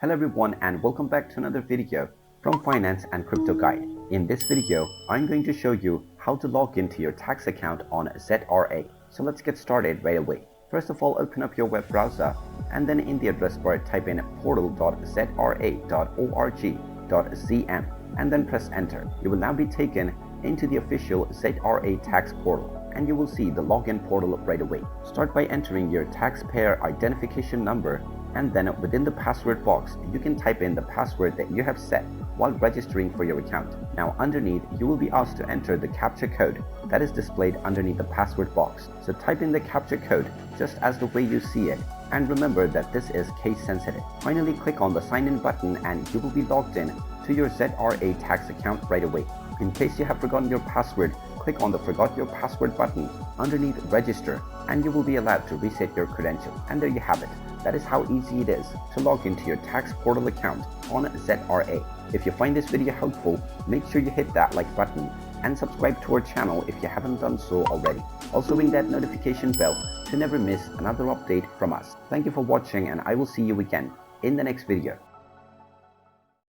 Hello everyone and welcome back to another video from Finance and Crypto Guide. In this video, I'm going to show you how to log into your tax account on ZRA. So let's get started right away. First of all, open up your web browser and then in the address bar type in portal.zra.org.zm and then press enter. You will now be taken into the official ZRA tax portal and you will see the login portal right away. Start by entering your taxpayer identification number, and then within the password box you can type in the password that you have set while registering for your account. Now underneath you will be asked to enter the captcha code that is displayed underneath the password box. So type in the captcha code just as the way you see it, and remember that this is case sensitive. Finally click on the sign in button and you will be logged in to your ZRA tax account right away. In case you have forgotten your password, click on the forgot your password button underneath register and you will be allowed to reset your credentials. And there you have it. That is how easy it is to log into your tax portal account on ZRA. If you find this video helpful, make sure you hit that like button and subscribe to our channel if you haven't done so already. Also ring that notification bell to never miss another update from us. Thank you for watching and I will see you again in the next video.